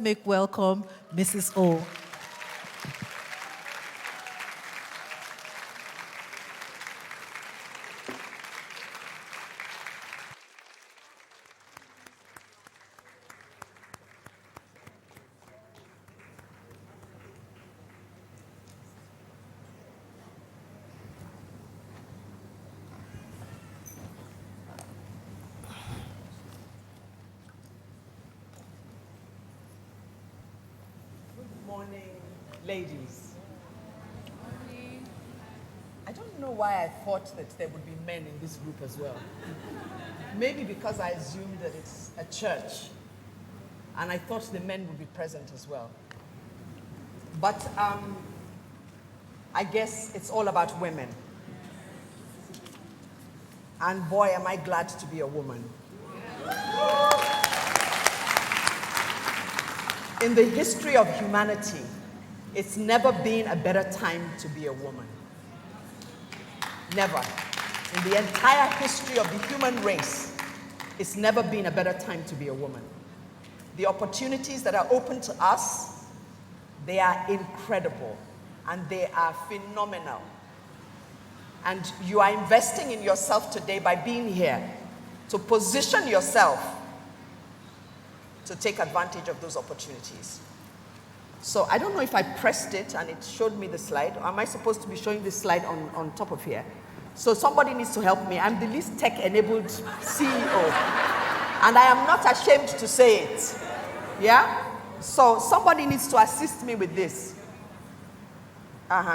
Make welcome Mrs. O. Morning, ladies. I don't know why I thought that there would be men in this group as well. Maybe because I assumed that it's a church, and I thought the men would be present as well. But I guess it's all about women. And boy, am I glad to be a woman. In the history of humanity, it's never been a better time to be a woman. Never. In the entire history of the human race, it's never been a better time to be a woman. The opportunities that are open to us, they are incredible and they are phenomenal. And you are investing in yourself today by being here to position yourself to take advantage of those opportunities. So I don't know if I pressed it and it showed me the slide, or am I supposed to be showing this slide on top of here? So somebody needs to help me. I'm the least tech-enabled CEO, and I am not ashamed to say it. Yeah? So somebody needs to assist me with this.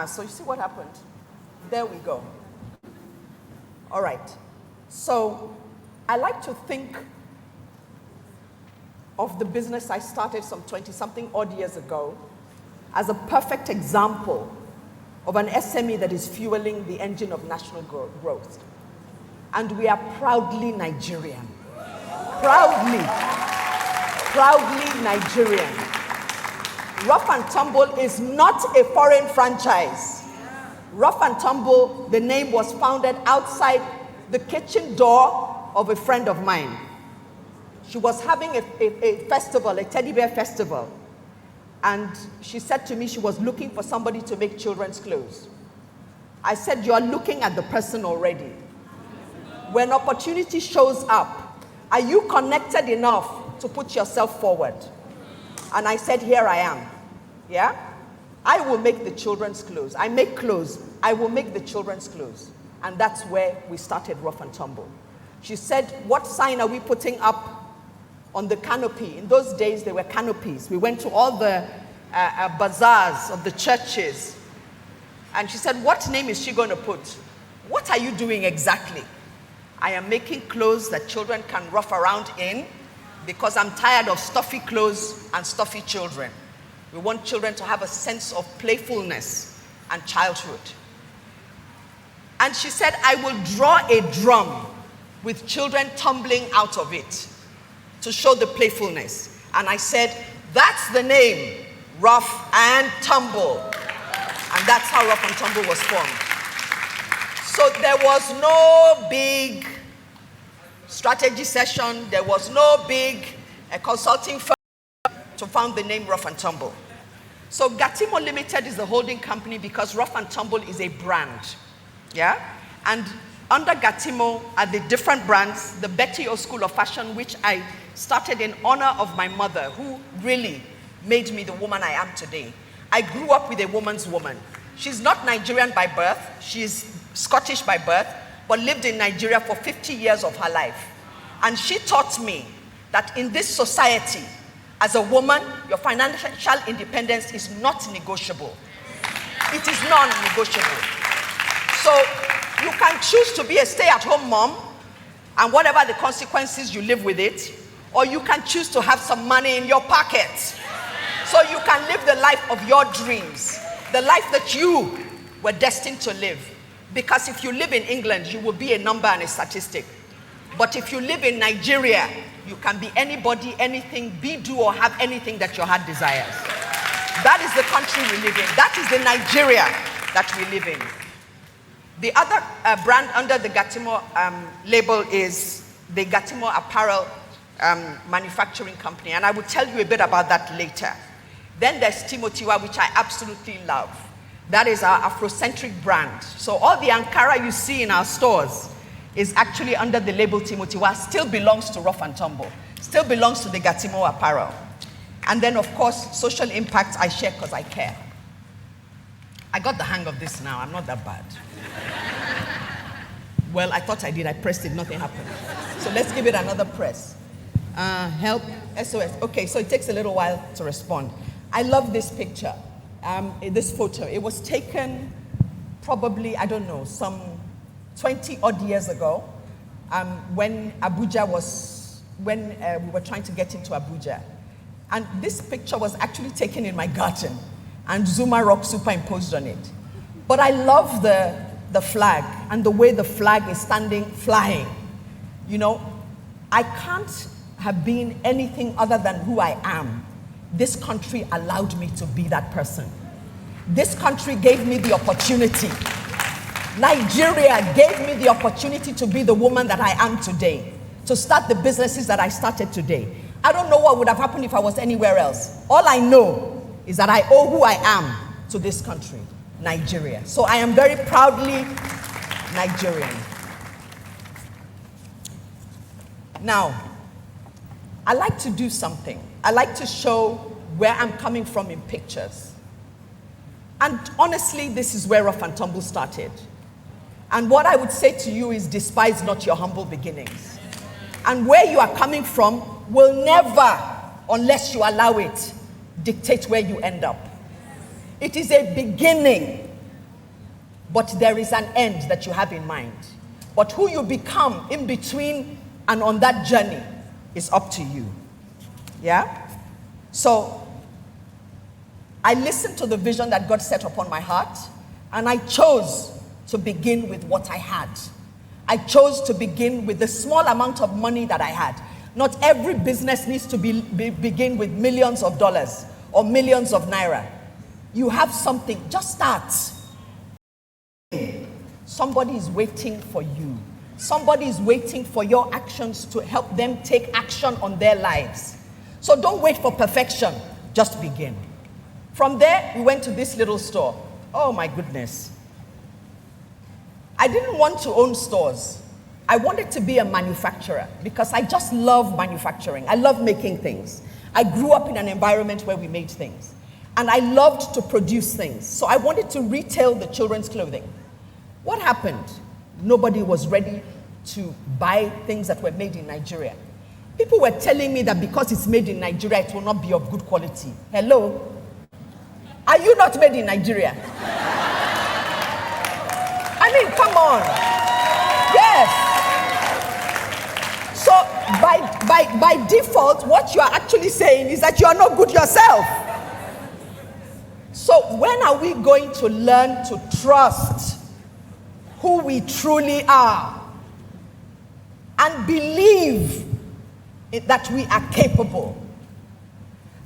So you see what happened? There we go. All right. So I like to think of the business I started some 20-something odd years ago as a perfect example of an SME that is fueling the engine of national growth. And we are proudly Nigerian. Proudly Nigerian. Rough and Tumble is not a foreign franchise. Rough and Tumble, the name was founded outside the kitchen door of a friend of mine. She was having a festival, a teddy bear festival. And she said to me she was looking for somebody to make children's clothes. I said, you're looking at the person already. When opportunity shows up, are you connected enough to put yourself forward? And I said, here I am. Yeah? I will make the children's clothes. I make clothes. I will make the children's clothes. And that's where we started Rough and Tumble. She said, what sign are we putting up on the canopy? In those days, there were canopies. We went to all the bazaars of the churches. And she said, what name is she going to put? What are you doing exactly? I am making clothes that children can rough around in because I'm tired of stuffy clothes and stuffy children. We want children to have a sense of playfulness and childhood. And she said, I will draw a drum with children tumbling out of it to show the playfulness. And I said, that's the name, Rough and Tumble. And that's how Rough and Tumble was formed. So there was no big strategy session. There was no big consulting firm to found the name Rough and Tumble. So Gatimo Limited is the holding company because Rough and Tumble is a brand. Yeah? And under Gatimo are the different brands, the Betty O School of Fashion, which I started in honor of my mother, who really made me the woman I am today. I grew up with a woman's woman. She's not Nigerian by birth. She's Scottish by birth, but lived in Nigeria for 50 years of her life. And she taught me that in this society, as a woman, your financial independence is not negotiable. It is non-negotiable. So you can choose to be a stay-at-home mom, and whatever the consequences, you live with it. Or you can choose to have some money in your pocket. So you can live the life of your dreams. The life that you were destined to live. Because if you live in England, you will be a number and a statistic. But if you live in Nigeria, you can be anybody, anything, be, do, or have anything that your heart desires. That is the country we live in. That is the Nigeria that we live in. The other brand under the Gatimo label is the Gatimo Apparel manufacturing company, and I will tell you a bit about that later. Then there's Timotiwa, which I absolutely love. That is our Afrocentric brand. So all the Ankara you see in our stores is actually under the label Timotiwa, still belongs to Rough and Tumble, still belongs to the Gatimo apparel. And then, of course, social impact I share because I care. I got the hang of this now. I'm not that bad. Well, I thought I did. I pressed it. Nothing happened. So let's give it another press. Help, SOS. Okay, so it takes a little while to respond. I love this picture, this photo. It was taken probably, I don't know, some 20 odd years ago when we were trying to get into Abuja. And this picture was actually taken in my garden and Zuma Rock superimposed on it. But I love the flag and the way the flag is flying. You know, I can't have been anything other than who I am. This country allowed me to be that person. This country gave me the opportunity. Nigeria gave me the opportunity to be the woman that I am today, to start the businesses that I started today. I don't know what would have happened if I was anywhere else. All I know is that I owe who I am to this country, Nigeria. So I am very proudly Nigerian. Now, I like to do something. I like to show where I'm coming from in pictures. And honestly, this is where Rough and Tumble started. And what I would say to you is despise not your humble beginnings. And where you are coming from will never, unless you allow it, dictate where you end up. It is a beginning, but there is an end that you have in mind. But who you become in between and on that journey is up to you. Yeah? So, I listened to the vision that God set upon my heart, and I chose to begin with what I had. I chose to begin with the small amount of money that I had. Not every business needs to begin with millions of dollars or millions of naira. You have something, just start. Somebody is waiting for you. Somebody is waiting for your actions to help them take action on their lives. So don't wait for perfection, just begin. From there, we went to this little store. Oh my goodness. I didn't want to own stores. I wanted to be a manufacturer because I just love manufacturing. I love making things. I grew up in an environment where we made things. And I loved to produce things. So I wanted to retail the children's clothing. What happened? Nobody was ready to buy things that were made in Nigeria. People were telling me that because it's made in Nigeria, it will not be of good quality. Hello? Are you not made in Nigeria? I mean, come on. Yes. So by default, what you are actually saying is that you are not good yourself. So when are we going to learn to trust who we truly are and believe that we are capable?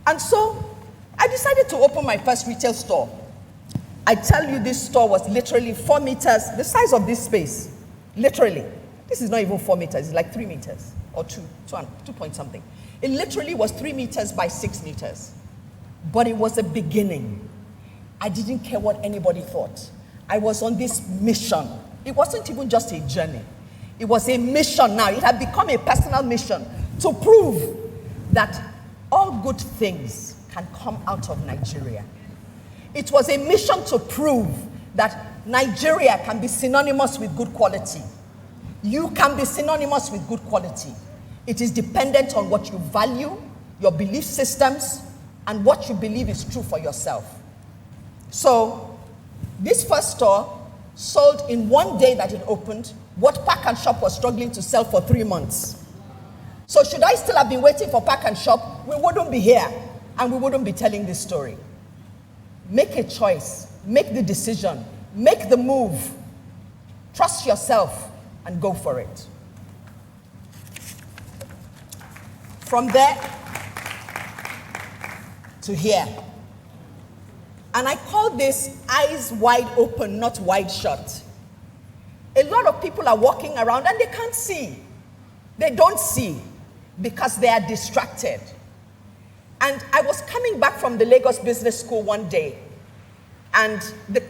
And so I decided to open my first retail store. I tell you, this store was literally 4 meters, the size of this space. Literally. This is not even 4 meters, it's like 3 meters or 2 point something. It literally was 3 meters by 6 meters. But it was a beginning. I didn't care what anybody thought. I was on this mission. It wasn't even just a journey. It was a mission now. It had become a personal mission to prove that all good things can come out of Nigeria. It was a mission to prove that Nigeria can be synonymous with good quality. You can be synonymous with good quality. It is dependent on what you value, your belief systems, and what you believe is true for yourself. So, this first store sold in one day that it opened what Pack and Shop was struggling to sell for 3 months. So should I still have been waiting for Pack and Shop, we wouldn't be here and we wouldn't be telling this story. Make a choice, make the decision, make the move, trust yourself and go for it. From there to here. And I call this eyes wide open, not wide shut. A lot of people are walking around and they can't see. They don't see. because they are distracted. And I was coming back from the Lagos Business School one day, and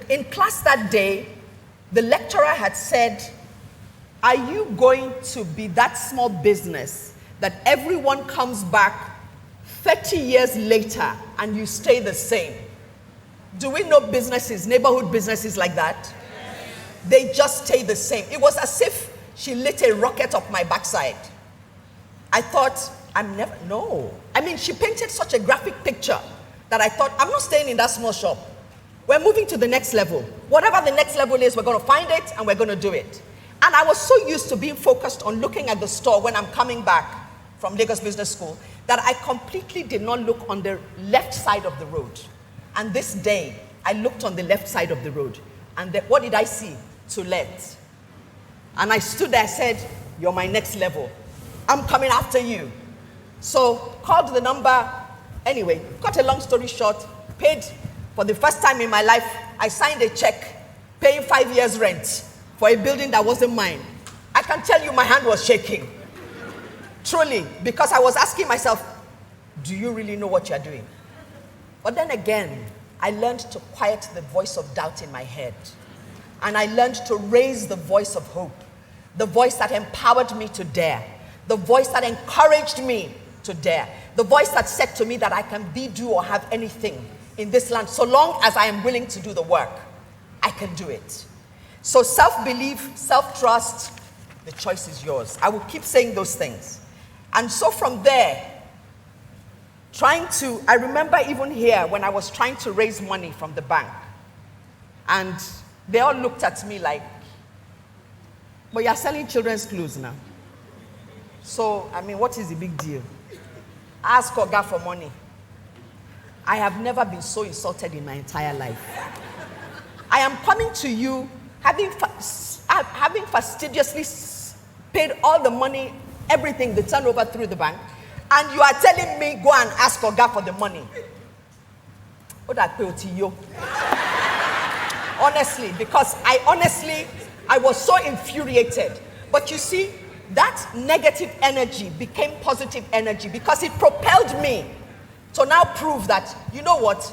in class that day, the lecturer had said, are you going to be that small business that everyone comes back 30 years later and you stay the same? Do we know businesses, neighborhood businesses like that? They just stay the same. It was as if she lit a rocket up my backside. I thought, no. I mean, she painted such a graphic picture that I thought, I'm not staying in that small shop. We're moving to the next level. Whatever the next level is, we're going to find it and we're going to do it. And I was so used to being focused on looking at the store when I'm coming back from Lagos Business School that I completely did not look on the left side of the road. And this day, I looked on the left side of the road. And what did I see? To let. And I stood there and said, you're my next level. I'm coming after you. So called the number. Anyway, cut a long story short, paid for the first time in my life. I signed a check paying 5 years rent for a building that wasn't mine. I can tell you my hand was shaking. Truly, because I was asking myself, do you really know what you're doing? But then again, I learned to quiet the voice of doubt in my head. And I learned to raise the voice of hope. The voice that empowered me to dare. The voice that encouraged me to dare. The voice that said to me that I can be, do, or have anything in this land. So long as I am willing to do the work, I can do it. So self-belief, self-trust, the choice is yours. I will keep saying those things. And so from there, I remember even here when I was trying to raise money from the bank, and they all looked at me like, but you're selling children's clothes now. So, I mean, what is the big deal? Ask Oga for money. I have never been so insulted in my entire life. I am coming to you having fastidiously paid all the money, everything, the turnover through the bank, and you are telling me go and ask Oga for the money. What I pay to you? Honestly, because I was so infuriated. But you see, that negative energy became positive energy because it propelled me to now prove that, you know what,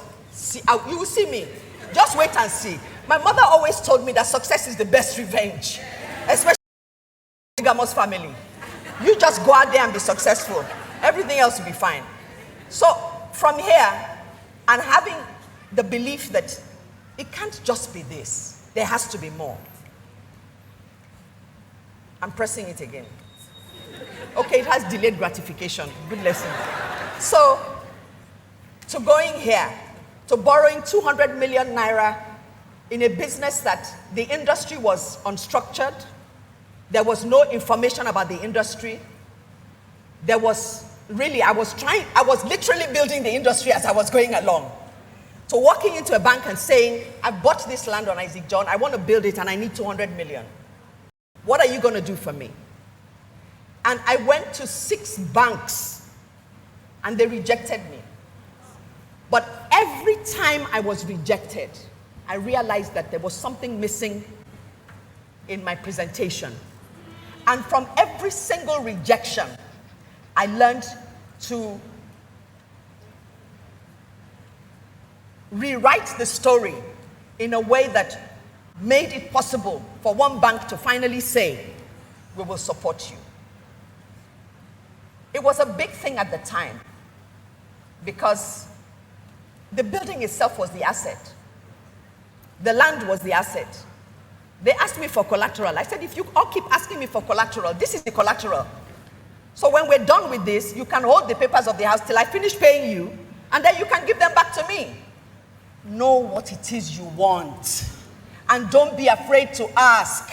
you will see me. Just wait and see. My mother always told me that success is the best revenge, especially in the Gamos family. You just go out there and be successful. Everything else will be fine. So from here, and having the belief that it can't just be this, there has to be more. I'm pressing it again. Okay, it has delayed gratification. Good lesson. So, to going here, to borrowing 200 million naira in a business that the industry was unstructured, there was no information about the industry. There was really, I was literally building the industry as I was going along. So walking into a bank and saying, I bought this land on Isaac John, I want to build it and I need 200 million. What are you going to do for me? And I went to 6 banks and they rejected me. But every time I was rejected, I realized that there was something missing in my presentation. And from every single rejection, I learned to rewrite the story in a way that made it possible for one bank to finally say, we will support you. It was a big thing at the time because the building itself was the asset. The land was the asset. They asked me for collateral. I said, if you all keep asking me for collateral, this is the collateral. So when we're done with this, you can hold the papers of the house till I finish paying you, and then you can give them back to me. Know what it is you want, and don't be afraid to ask.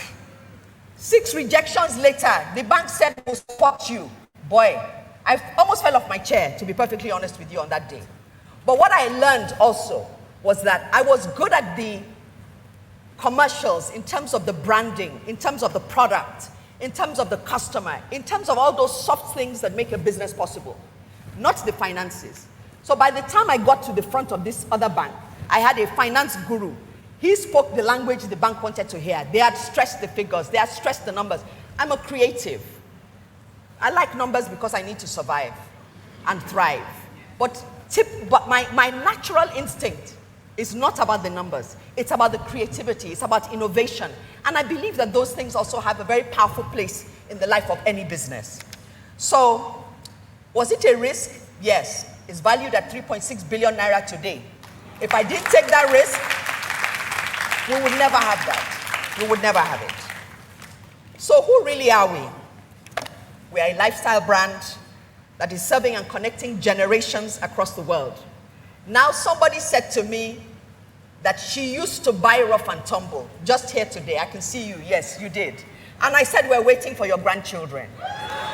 6 rejections later, the bank said, we'll support you. Boy, I almost fell off my chair, to be perfectly honest with you, on that day. But what I learned also was that I was good at the commercials in terms of the branding, in terms of the product, in terms of the customer, in terms of all those soft things that make a business possible, not the finances. So by the time I got to the front of this other bank, I had a finance guru. He spoke the language the bank wanted to hear. They had stressed the figures. They had stressed the numbers. I'm a creative. I like numbers because I need to survive and thrive. But my natural instinct is not about the numbers. It's about the creativity. It's about innovation. And I believe that those things also have a very powerful place in the life of any business. So, was it a risk? Yes. It's valued at 3.6 billion naira today. If I didn't take that risk, we would never have that. We would never have it. So who really are we? We are a lifestyle brand that is serving and connecting generations across the world. Now somebody said to me that she used to buy Rough and Tumble just here today. I can see you. Yes, you did. And I said, we're waiting for your grandchildren.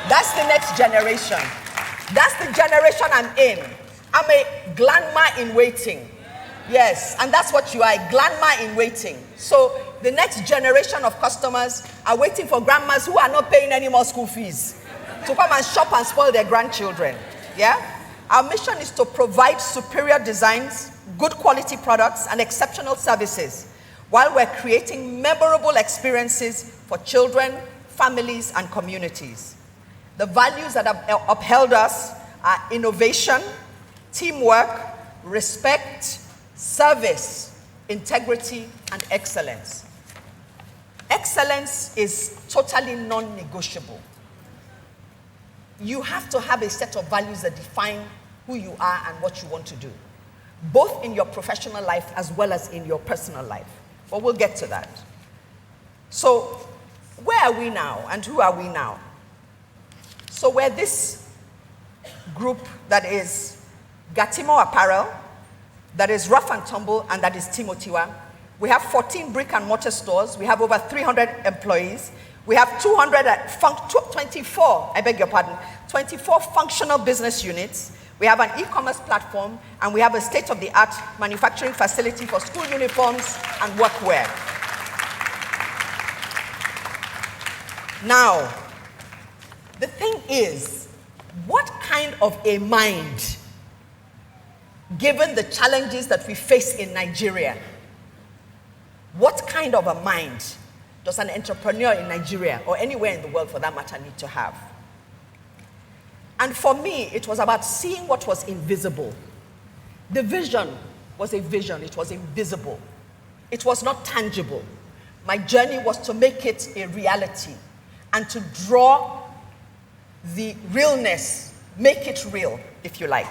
That's the next generation. That's the generation I'm in. I'm a grandma in waiting. Yes, and that's what you are, a grandma in waiting. So the next generation of customers are waiting for grandmas who are not paying any more school fees to come and shop and spoil their grandchildren. Yeah? Our mission is to provide superior designs, good quality products, and exceptional services while we're creating memorable experiences for children, families, and communities. The values that have upheld us are innovation, teamwork, respect, service, integrity, and excellence. Excellence is totally non-negotiable. You have to have a set of values that define who you are and what you want to do, both in your professional life as well as in your personal life. But we'll get to that. So, where are we now and who are we now? So we're this group that is Gatimo Apparel, that is Rough and Tumble, and that is Timotiwa. We have 14 brick and mortar stores. We have over 300 employees. We have 24 functional business units. We have an e-commerce platform, and we have a state-of-the-art manufacturing facility for school uniforms and workwear. Now, the thing is, what kind of a mind, given the challenges that we face in Nigeria, what kind of a mind does an entrepreneur in Nigeria, or anywhere in the world for that matter, need to have? And for me, it was about seeing what was invisible. The vision was a vision. It was invisible. It was not tangible. My journey was to make it a reality and to draw the realness, make it real, if you like.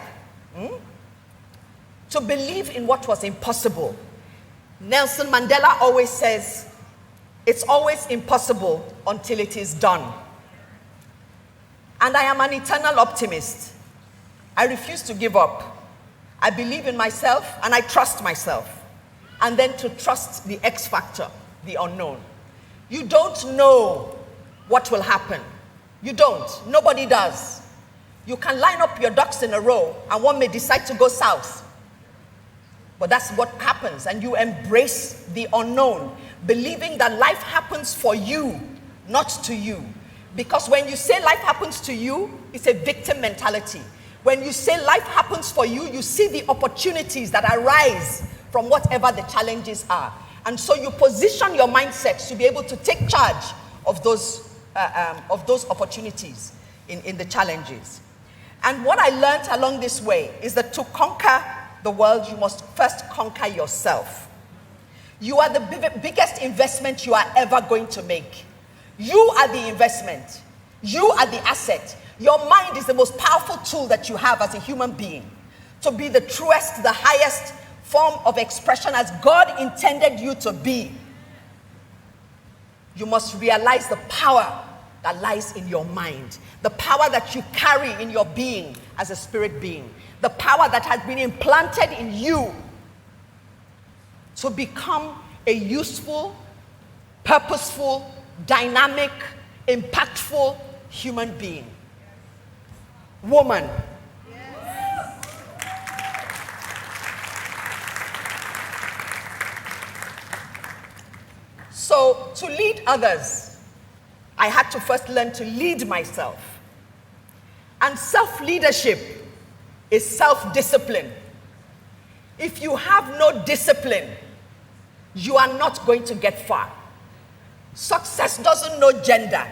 To believe in what was impossible. Nelson Mandela always says, it's always impossible until it is done. And I am an eternal optimist. I refuse to give up. I believe in myself and I trust myself. And then to trust the X factor, the unknown. You don't know what will happen. You don't. Nobody does. You can line up your ducks in a row and one may decide to go south. But that's what happens, and you embrace the unknown, believing that life happens for you, not to you. Because when you say life happens to you, it's a victim mentality. When you say life happens for you, you see the opportunities that arise from whatever the challenges are. And so you position your mindset to be able to take charge of those opportunities in the challenges. And what I learned along this way is that to conquer the world, you must first conquer yourself. You are the biggest investment you are ever going to make. You are the investment. You are the asset. Your mind is the most powerful tool that you have as a human being to be the truest, the highest form of expression as God intended you to be. You must realize the power that lies in your mind, the power that you carry in your being as a spirit being, the power that has been implanted in you to become a useful, purposeful, dynamic, impactful human being. Woman. Yes. So, to lead others, I had to first learn to lead myself. And self-leadership is self-discipline. If you have no discipline, you are not going to get far. Success doesn't know gender.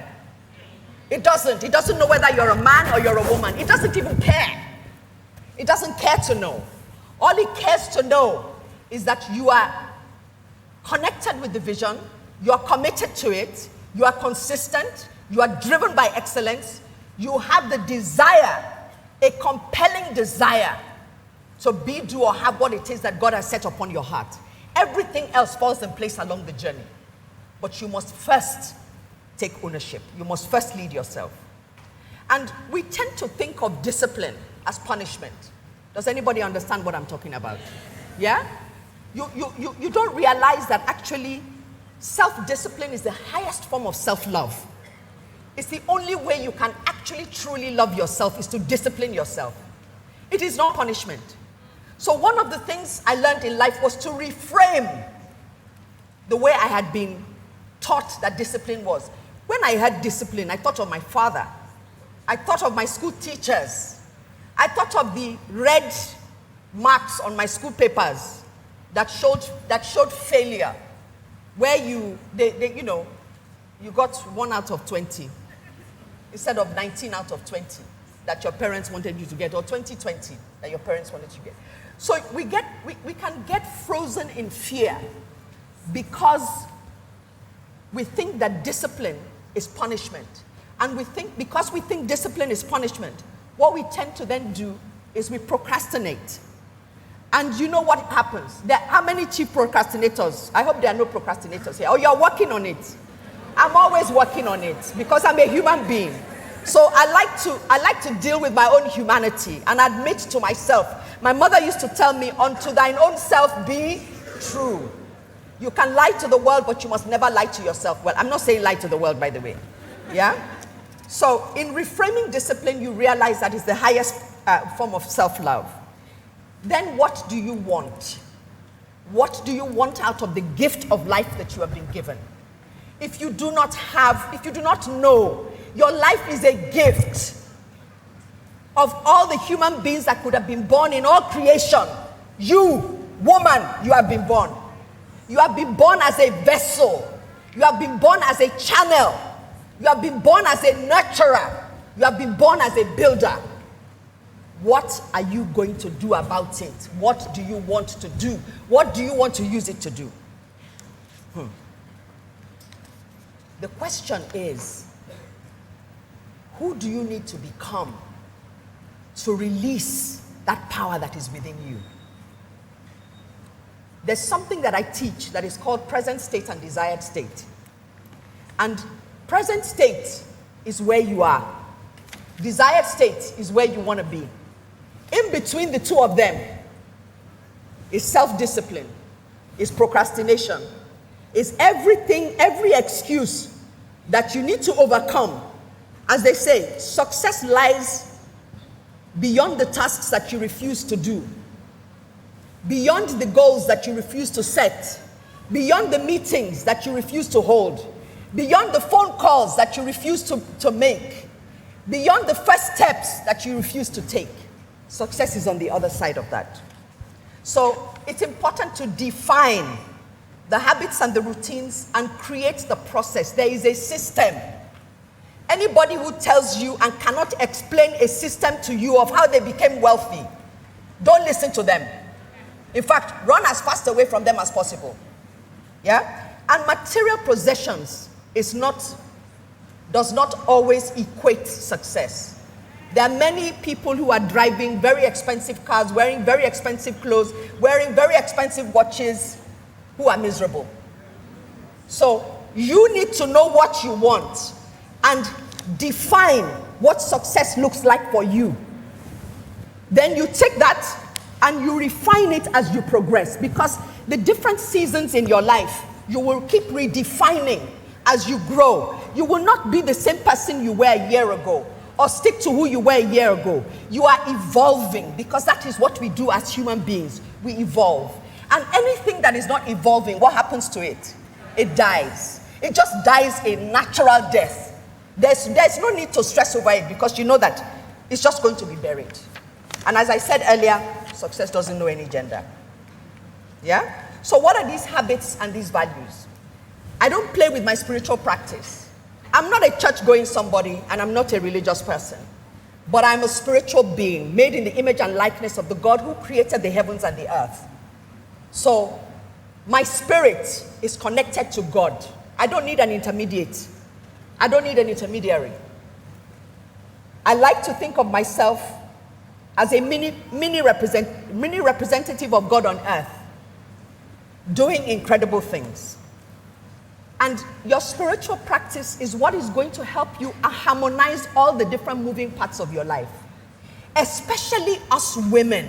It doesn't. It doesn't know whether you're a man or you're a woman. It doesn't even care. It doesn't care to know. All it cares to know is that you are connected with the vision, you are committed to it, you are consistent, you are driven by excellence, you have the desire, a compelling desire to be, do, or have what it is that God has set upon your heart. Everything else falls in place along the journey. But you must first take ownership. You must first lead yourself. And we tend to think of discipline as punishment. Does anybody understand what I'm talking about? Yeah? You don't realize that actually self-discipline is the highest form of self-love. It's the only way you can actually truly love yourself is to discipline yourself. It is not punishment. So one of the things I learned in life was to reframe the way I had been taught that discipline was. When I had discipline, I thought of my father. I thought of my school teachers. I thought of the red marks on my school papers that showed failure, where you got 1 out of 20 instead of 19 out of 20 that your parents wanted you to get, or 20/20 that your parents wanted you to get. So we can get frozen in fear because we think that discipline is punishment. And because we think discipline is punishment, what we tend to then do is we procrastinate. And you know what happens? How many chief procrastinators? I hope there are no procrastinators here. Oh, you're working on it. I'm always working on it because I'm a human being. So I like to deal with my own humanity and admit to myself. My mother used to tell me, unto thine own self be true. You can lie to the world, but you must never lie to yourself. Well, I'm not saying lie to the world, by the way. Yeah? So in reframing discipline, you realize that it's the highest form of self-love. Then what do you want? What do you want out of the gift of life that you have been given? If you do not know, your life is a gift. Of all the human beings that could have been born in all creation, you, woman, you have been born. You have been born as a vessel. You have been born as a channel. You have been born as a nurturer. You have been born as a builder. What are you going to do about it? What do you want to do? What do you want to use it to do? The question is, who do you need to become to release that power that is within you? There's something that I teach that is called present state and desired state. And present state is where you are. Desired state is where you want to be. In between the two of them is self-discipline, is procrastination, is everything, every excuse that you need to overcome. As they say, success lies beyond the tasks that you refuse to do, beyond the goals that you refuse to set, beyond the meetings that you refuse to hold, beyond the phone calls that you refuse to make, beyond the first steps that you refuse to take. Success is on the other side of that. So it's important to define the habits and the routines and create the process. There is a system. Anybody who tells you and cannot explain a system to you of how they became wealthy, don't listen to them. In fact, run as fast away from them as possible. Yeah? And material possessions does not always equate success. There are many people who are driving very expensive cars, wearing very expensive clothes, wearing very expensive watches, who are miserable. So you need to know what you want and define what success looks like for you. Then you take that and you refine it as you progress, because the different seasons in your life, you will keep redefining as you grow. You will not be the same person you were a year ago or stick to who you were a year ago. You are evolving, because that is what we do as human beings. We evolve. And anything that is not evolving, what happens to it? It dies. It just dies a natural death. There's no need to stress over it, because you know that it's just going to be buried. And as I said earlier, success doesn't know any gender. Yeah? So what are these habits and these values? I don't play with my spiritual practice. I'm not a church-going somebody, and I'm not a religious person. But I'm a spiritual being made in the image and likeness of the God who created the heavens and the earth. So my spirit is connected to God. I don't need an intermediate. I don't need an intermediary. I like to think of myself as a mini representative of God on earth, doing incredible things. And your spiritual practice is what is going to help you harmonize all the different moving parts of your life. Especially us women.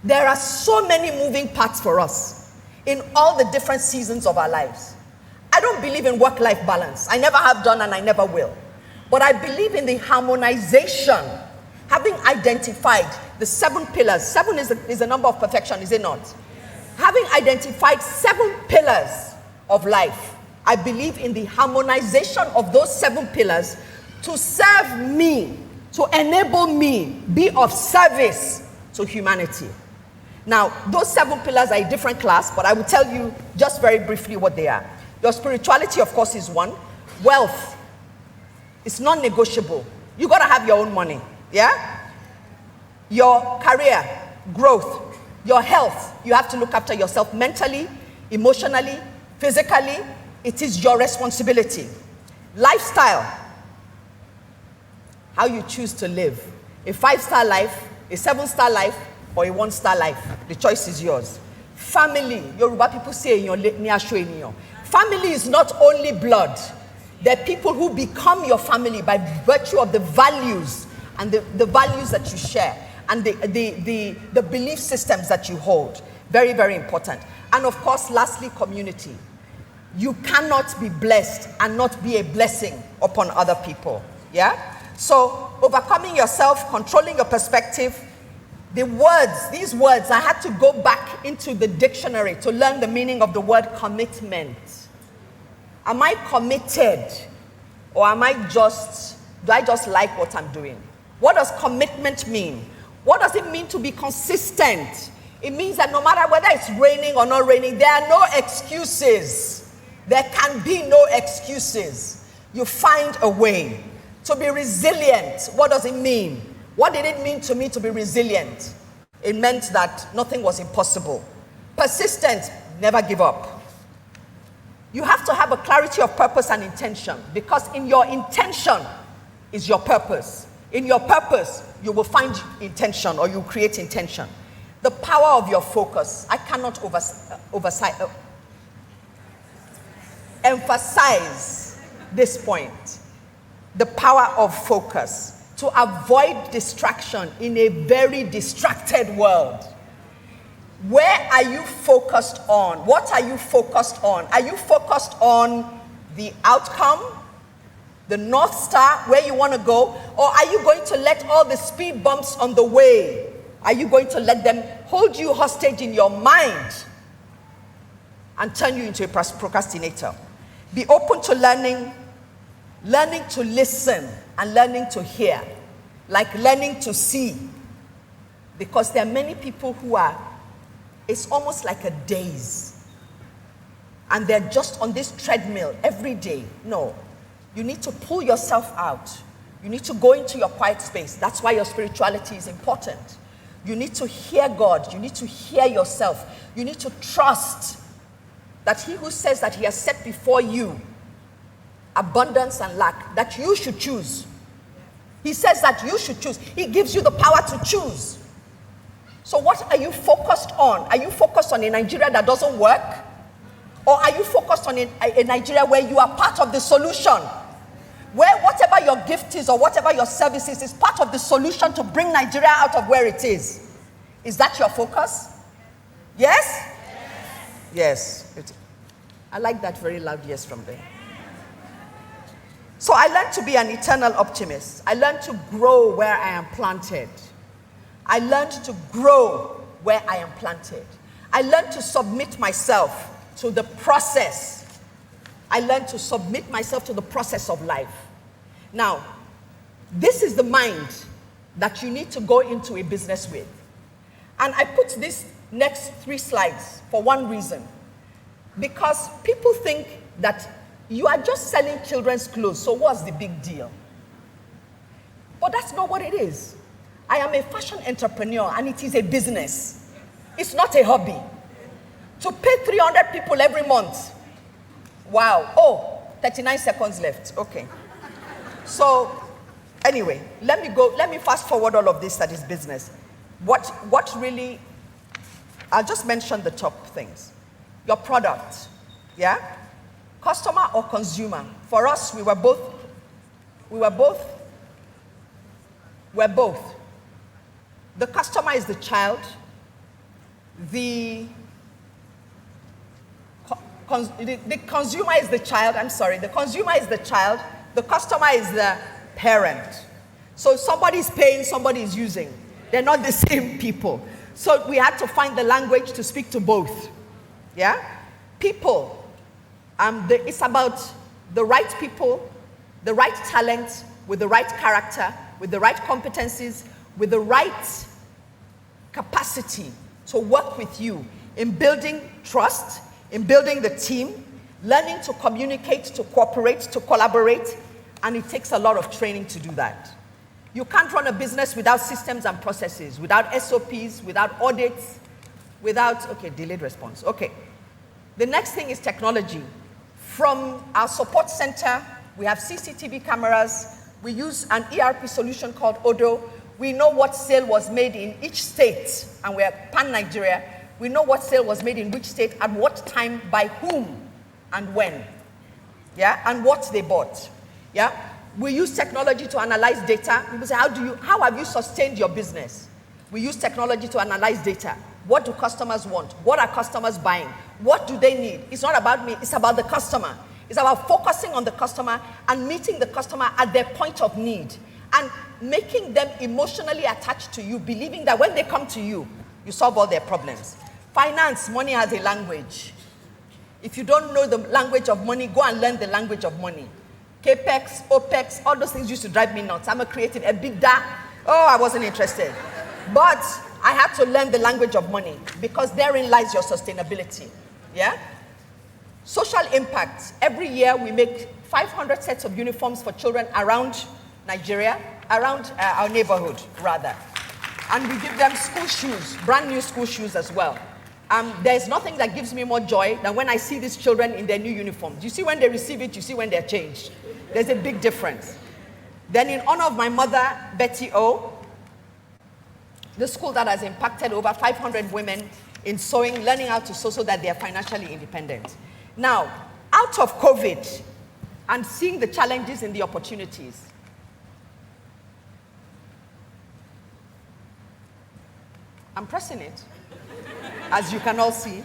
There are so many moving parts for us in all the different seasons of our lives. I don't believe in work-life balance. I never have done and I never will. But I believe in the harmonization, having identified the 7 pillars. 7 is the number of perfection, is it not? Yes. Having identified 7 pillars of life, I believe in the harmonization of those 7 pillars to serve me, to enable me, be of service to humanity. Now, those 7 pillars are a different class, but I will tell you just very briefly what they are. Your spirituality, of course, is one. Wealth is non-negotiable. You got to have your own money, yeah? Your career, growth, your health, you have to look after yourself mentally, emotionally, physically. It is your responsibility. Lifestyle, how you choose to live. A 5-star life, a 7-star life, or a 1-star life. The choice is yours. Family, Yoruba people say, family is not only blood. There are people who become your family by virtue of the values and the values that you share and the belief systems that you hold. Very, very important. And of course, lastly, community. You cannot be blessed and not be a blessing upon other people. Yeah? So, overcoming yourself, controlling your perspective, these words, I had to go back into the dictionary to learn the meaning of the word commitment. Am I committed? Or do I just like what I'm doing? What does commitment mean? What does it mean to be consistent? It means that no matter whether it's raining or not raining, there are no excuses. There can be no excuses. You find a way. To be resilient, what does it mean? What did it mean to me to be resilient? It meant that nothing was impossible. Persistent, never give up. You have to have a clarity of purpose and intention, because in your intention is your purpose. In your purpose, you will find intention, or you create intention. The power of your focus. I cannot emphasize this point. The power of focus. To avoid distraction in a very distracted world. Where are you focused on? What are you focused on? Are you focused on the outcome, the North Star, where you want to go? Or are you going to let all the speed bumps on the way, are you going to let them hold you hostage in your mind and turn you into a procrastinator? Be open to learning to listen, and learning to hear, like learning to see. Because there are many people who it's almost like a daze. And they're just on this treadmill every day. No, you need to pull yourself out. You need to go into your quiet space. That's why your spirituality is important. You need to hear God. You need to hear yourself. You need to trust that he who says that he has set before you abundance and lack, that you should choose. He says that you should choose. He gives you the power to choose. So what are you focused on? Are you focused on a Nigeria that doesn't work? Or are you focused on a Nigeria where you are part of the solution? Where whatever your gift is or whatever your service is part of the solution to bring Nigeria out of where it is. Is that your focus? Yes? Yes. I like that very loud yes from there. So I learned to be an eternal optimist. I learned to grow where I am planted. I learned to grow where I am planted. I learned to submit myself to the process. I learned to submit myself to the process of life. Now, this is the mind that you need to go into a business with. And I put these next 3 slides for one reason. Because people think that you are just selling children's clothes, so what's the big deal? But that's not what it is. I am a fashion entrepreneur, and it is a business. It's not a hobby. To pay 300 people every month. Wow. Oh, 39 seconds left. Okay. So, anyway, let me fast forward all of this that is business. What really, I'll just mention the top things. Your product, yeah? Customer or consumer. For us, we're both. The customer is the child. The consumer is the child. The consumer is the child. The customer is the parent. So somebody is paying, somebody is using. They're not the same people. So we had to find the language to speak to both. Yeah? People. It's about the right people, the right talent, with the right character, with the right competencies, with the right capacity to work with you in building trust, in building the team, learning to communicate, to cooperate, to collaborate, and it takes a lot of training to do that. You can't run a business without systems and processes, without SOPs, without audits, delayed response. Okay. The next thing is technology. From our support center, we have CCTV cameras. We use an ERP solution called Odo. We know what sale was made in each state, and we're pan-Nigeria. We know what sale was made in which state, at what time, by whom, and when. Yeah, and what they bought. Yeah, we use technology to analyze data. People say, how have you sustained your business? We use technology to analyze data. What do customers want? What are customers buying? What do they need? It's not about me, it's about the customer. It's about focusing on the customer and meeting the customer at their point of need and making them emotionally attached to you, believing that when they come to you, you solve all their problems. Finance, money has a language. If you don't know the language of money, go and learn the language of money. CAPEX, OPEX, all those things used to drive me nuts. I'm a creative, EBITDA. Oh, I wasn't interested. But I had to learn the language of money because therein lies your sustainability. Yeah? Social impact. Every year we make 500 sets of uniforms for children around Nigeria, around our neighborhood, rather. And we give them school shoes, brand new school shoes as well. There's nothing that gives me more joy than when I see these children in their new uniforms. You see when they receive it, you see when they're changed. There's a big difference. Then in honor of my mother, Betty O, the school that has impacted over 500 women in sewing, learning how to sew so that they are financially independent. Now, out of COVID and seeing the challenges and the opportunities, I'm pressing it, as you can all see.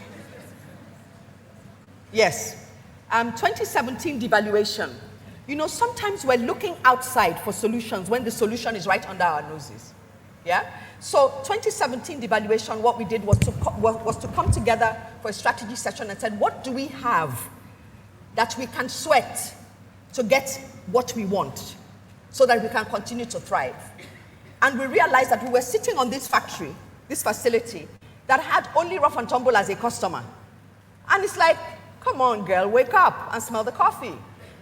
Yes. 2017 devaluation. You know, sometimes we're looking outside for solutions when the solution is right under our noses. Yeah? So 2017 devaluation, what we did was to come together for a strategy session and said, what do we have that we can sweat to get what we want so that we can continue to thrive? And we realized that we were sitting on this factory, this facility, that had only Rough and Tumble as a customer. And it's like, come on, girl, wake up and smell the coffee.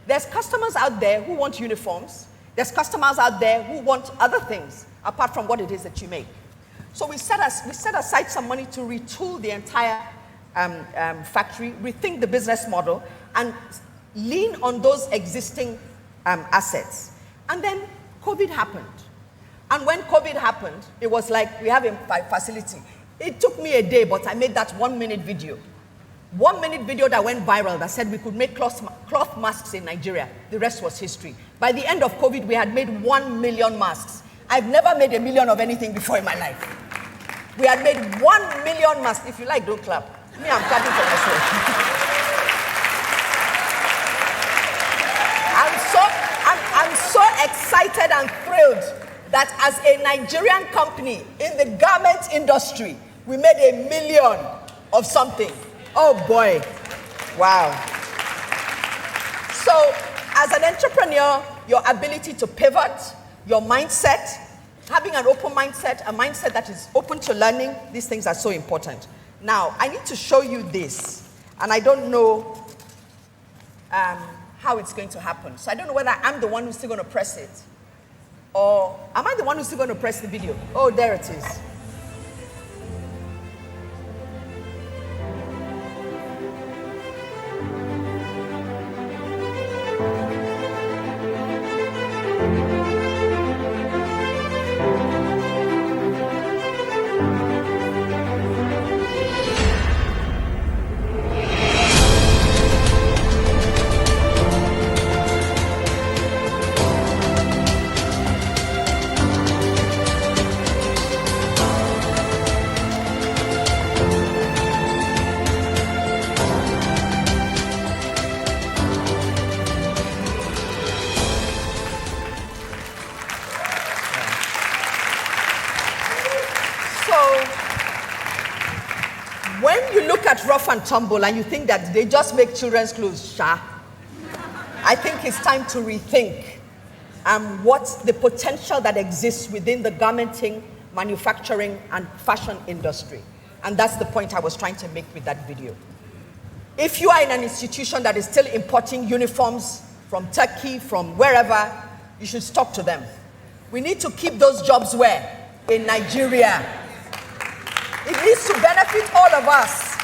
There's customers out there who want uniforms. There's customers out there who want other things apart from what it is that you make. So we set aside some money to retool the entire factory, rethink the business model, and lean on those existing assets. And then COVID happened. And when COVID happened, it was like we have a facility. It took me a day, but I made that 1-minute video. 1-minute video that went viral that said we could make cloth masks in Nigeria. The rest was history. By the end of COVID, we had made 1 million masks. I've never made 1 million of anything before in my life. We had made 1 million masks. If you like, don't clap. Me, I'm clapping for myself. I'm so excited and thrilled that as a Nigerian company in the garment industry, we made 1 million of something. Oh boy. Wow. So, as an entrepreneur, your ability to pivot, your mindset, having an open mindset, a mindset that is open to learning, these things are so important. Now, I need to show you this. And I don't know how it's going to happen. So I don't know whether I'm the one who's still going to press it, or am I the one who's still going to press the video? Oh, there it is. When you look at Rough and Tumble and you think that they just make children's clothes, I think it's time to rethink what's the potential that exists within the garmenting, manufacturing, and fashion industry. And that's the point I was trying to make with that video. If you are in an institution that is still importing uniforms from Turkey, from wherever, you should talk to them. We need to keep those jobs where? In Nigeria. It needs to benefit all of us.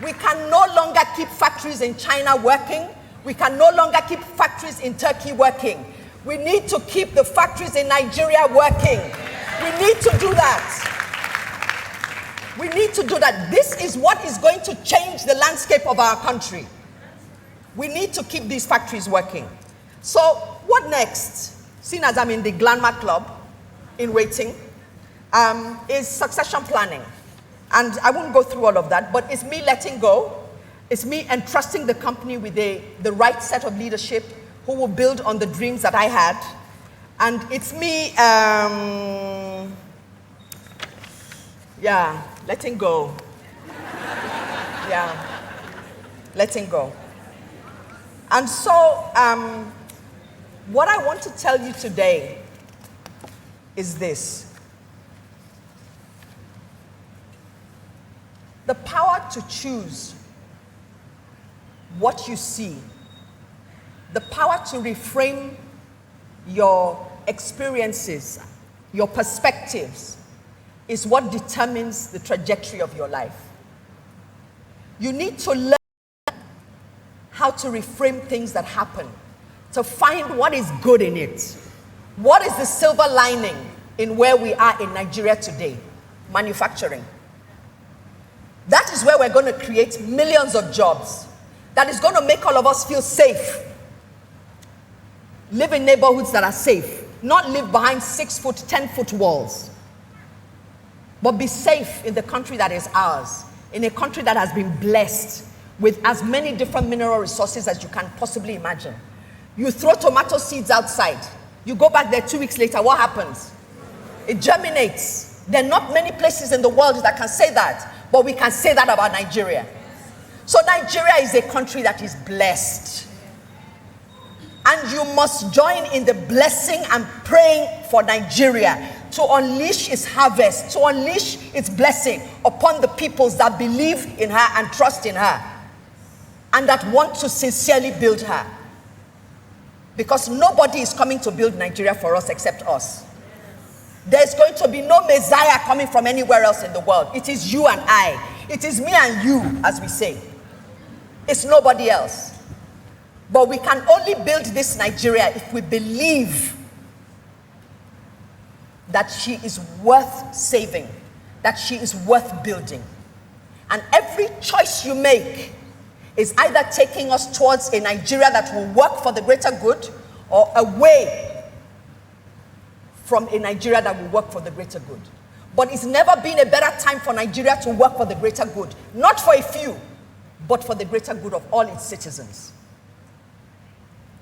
We can no longer keep factories in China working. We can no longer keep factories in Turkey working. We need to keep the factories in Nigeria working. We need to do that. We need to do that. This is what is going to change the landscape of our country. We need to keep these factories working. So what next? Seeing as I'm in the Glamour Club in waiting, is succession planning. And I won't go through all of that, but it's me letting go. It's me entrusting the company with the right set of leadership who will build on the dreams that I had. And it's me, letting go. Letting go. And so, what I want to tell you today is this. The power to choose what you see, the power to reframe your experiences, your perspectives, is what determines the trajectory of your life. You need to learn how to reframe things that happen, to find what is good in it. What is the silver lining in where we are in Nigeria today? Manufacturing. That is where we're going to create millions of jobs. That is going to make all of us feel safe. Live in neighborhoods that are safe. Not live behind 6-foot, 10-foot walls. But be safe in the country that is ours. In a country that has been blessed with as many different mineral resources as you can possibly imagine. You throw tomato seeds outside. You go back there 2 weeks later, what happens? It germinates. There are not many places in the world that can say that. But we can say that about Nigeria. So Nigeria is a country that is blessed. And you must join in the blessing and praying for Nigeria to unleash its harvest, to unleash its blessing upon the peoples that believe in her and trust in her, and that want to sincerely build her. Because nobody is coming to build Nigeria for us except us. There's going to be no Messiah coming from anywhere else in the world. It is you and I. It is me and you, as we say. It's nobody else. But we can only build this Nigeria if we believe that she is worth saving, that she is worth building. And every choice you make is either taking us towards a Nigeria that will work for the greater good, or away from a Nigeria that will work for the greater good. But it's never been a better time for Nigeria to work for the greater good. Not for a few, but for the greater good of all its citizens.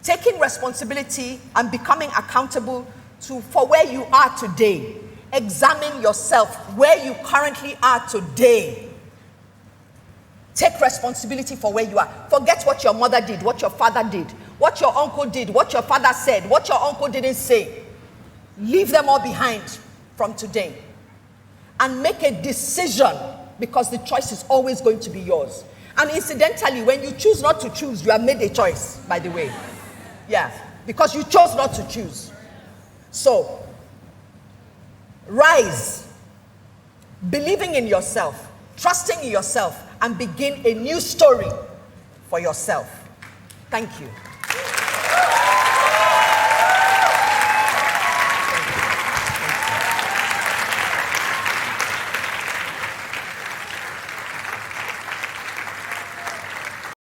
Taking responsibility and becoming accountable for where you are today. Examine yourself where you currently are today. Take responsibility for where you are. Forget what your mother did, what your father did, what your uncle did, what your father said, what your uncle didn't say. Leave them all behind from today. And make a decision, because the choice is always going to be yours. And incidentally, when you choose not to choose, you have made a choice, by the way. Yeah, because you chose not to choose. So, rise, believing in yourself, trusting in yourself, and begin a new story for yourself. Thank you.